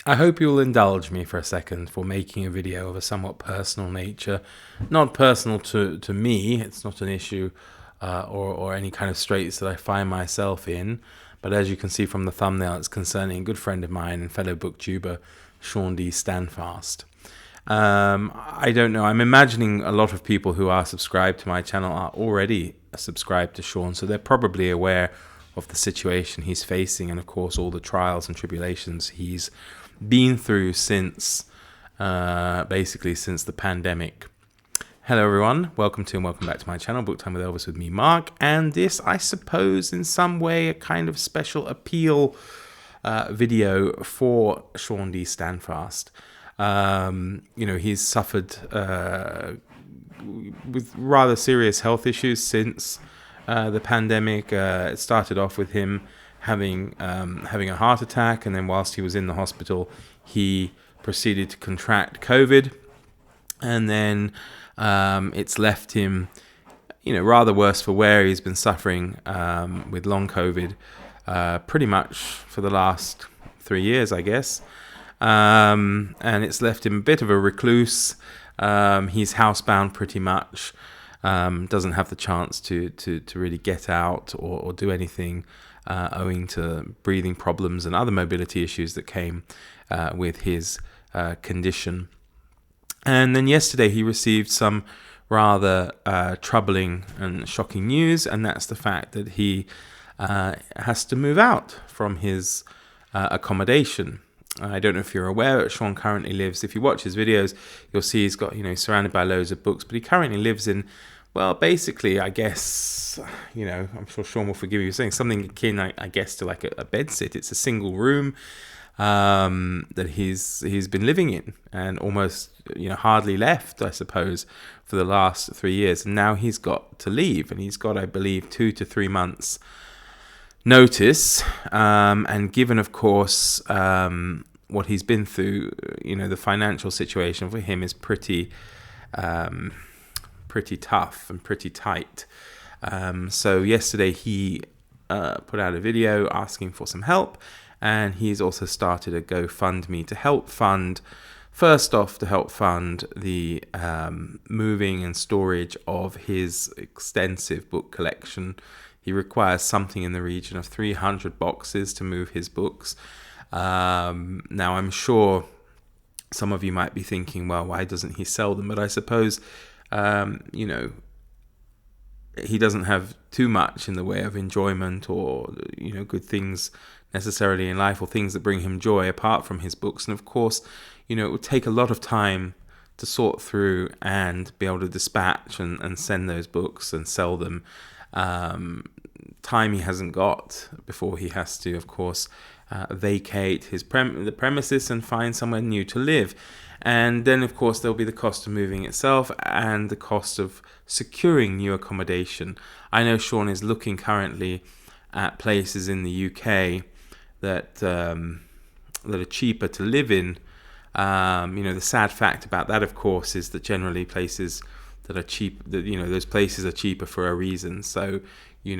I hope you'll indulge me for a second for making a video of a somewhat personal nature. Not personal to me, it's not an issue or any kind of straits that I find myself in, but as you can see from the thumbnail, it's concerning a good friend of mine and fellow booktuber, ShawnDStandfast. I don't know, I'm imagining a lot of people who are subscribed to my channel are already subscribed to Shawn, so they're probably aware of the situation he's facing and of course all the trials and tribulations he's been through since basically since the pandemic. Hello everyone, welcome back to my channel, Book Time with Elvis with me, Mark, and this, I suppose, in some way a kind of special appeal video for ShawnDStandfast. He's suffered with rather serious health issues since the pandemic. It started off with him having a heart attack, and then whilst he was in the hospital, he proceeded to contract COVID, and then it's left him, rather worse for wear. He's been suffering with long COVID pretty much for the last 3 years, I guess, and it's left him a bit of a recluse. He's housebound pretty much. Doesn't have the chance to really get out or do anything owing to breathing problems and other mobility issues that came with his condition. And then yesterday he received some rather troubling and shocking news, and that's the fact that he has to move out from his accommodation. I don't know if you're aware, but Shawn currently lives, if you watch his videos, you'll see he's got, surrounded by loads of books, but he currently lives in, well, basically, I guess, I'm sure Shawn will forgive you saying something akin, I guess, to like a bedsit. It's a single room that he's been living in and almost, hardly left, I suppose, for the last 3 years. And now he's got to leave, and he's got, I believe, 2 to 3 months notice. And given, of course, what he's been through, the financial situation for him is pretty tough and pretty tight. So yesterday he put out a video asking for some help, and he's also started a GoFundMe to help fund the moving and storage of his extensive book collection. He requires something in the region of 300 boxes to move his books. Now, I'm sure some of you might be thinking, well, why doesn't he sell them? But I suppose, he doesn't have too much in the way of enjoyment or, good things necessarily in life or things that bring him joy apart from his books. And of course, it would take a lot of time to sort through and be able to dispatch and send those books and sell them. Time he hasn't got before he has to, of course, vacate the premises and find somewhere new to live. And then, of course, there'll be the cost of moving itself and the cost of securing new accommodation. I know Shawn is looking currently at places in the UK that are cheaper to live in. The sad fact about that, of course, is that generally places that are cheap, those places are cheaper for a reason. So, he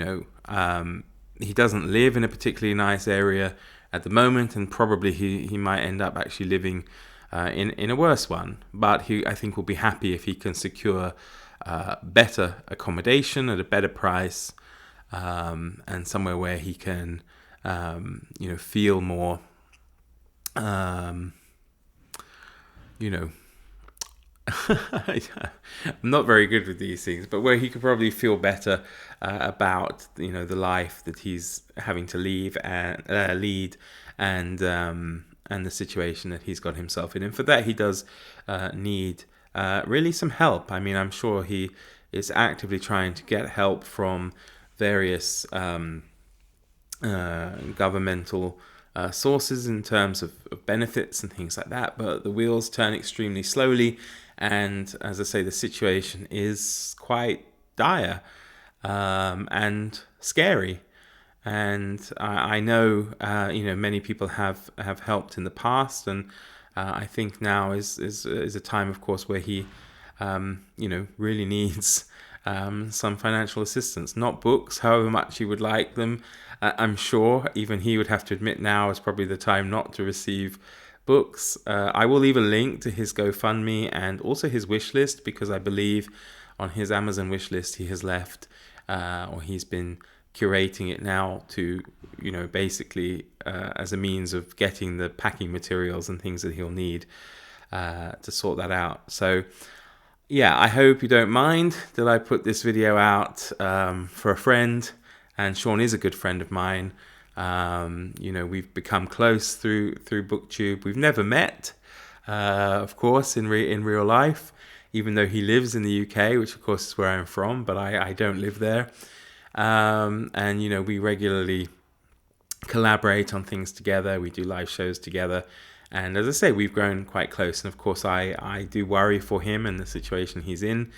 doesn't live in a particularly nice area at the moment, and probably he might end up actually living in a worse one. But he, I think, will be happy if he can secure better accommodation at a better price, and somewhere where he can, feel more, I'm not very good with these things, but where he could probably feel better about the life that he's having to lead and the situation that he's got himself in. And for that, he does need really some help. I mean, I'm sure he is actively trying to get help from various governmental sources in terms of benefits and things like that, but the wheels turn extremely slowly, and as I say, the situation is quite dire and scary. And I know many people have helped in the past, and I think now is a time, of course, where he really needs some financial assistance. Not books, however much he would like them. I'm sure even he would have to admit now is probably the time not to receive books. I will leave a link to his GoFundMe and also his wish list, because I believe on his Amazon wish list he has left, or he's been curating it now to, basically as a means of getting the packing materials and things that he'll need to sort that out. So yeah, I hope you don't mind that I put this video out for a friend, and Shawn is a good friend of mine. We've become close through BookTube. We've never met, of course, in real life, even though he lives in the UK, which of course is where I'm from, but I don't live there. And we regularly collaborate on things together. We do live shows together. And as I say, we've grown quite close. And of course, I do worry for him and the situation he's in.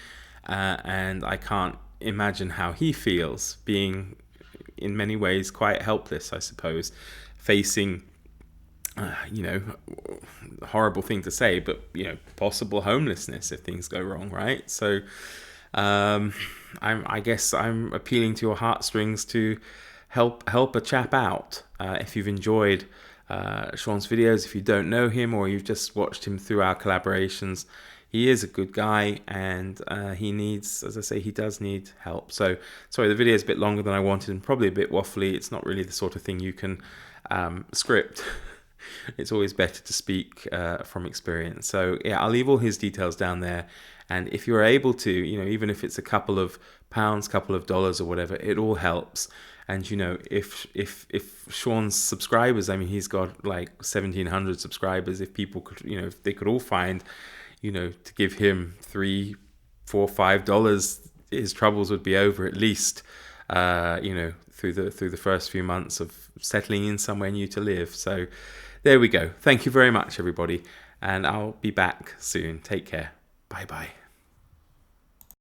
And I can't imagine how he feels, being in many ways quite helpless, I suppose, facing, horrible thing to say, but, possible homelessness if things go wrong, right? So I guess I'm appealing to your heartstrings to help a chap out. If you've enjoyed Shawn's videos, if you don't know him or you've just watched him through our collaborations, he is a good guy, and he needs, as I say, he does need help. So sorry, the video is a bit longer than I wanted and probably a bit waffly. It's not really the sort of thing you can script. It's always better to speak from experience. So yeah, I'll leave all his details down there. And if you're able to, even if it's a couple of pounds, couple of dollars or whatever, it all helps. And if Shawn's subscribers, I mean, he's got like 1,700 subscribers. If people could, if they could all find, to give him $3, $4, $5, his troubles would be over at least. Through the first few months of settling in somewhere new to live. So there we go. Thank you very much, everybody, and I'll be back soon. Take care. Bye bye.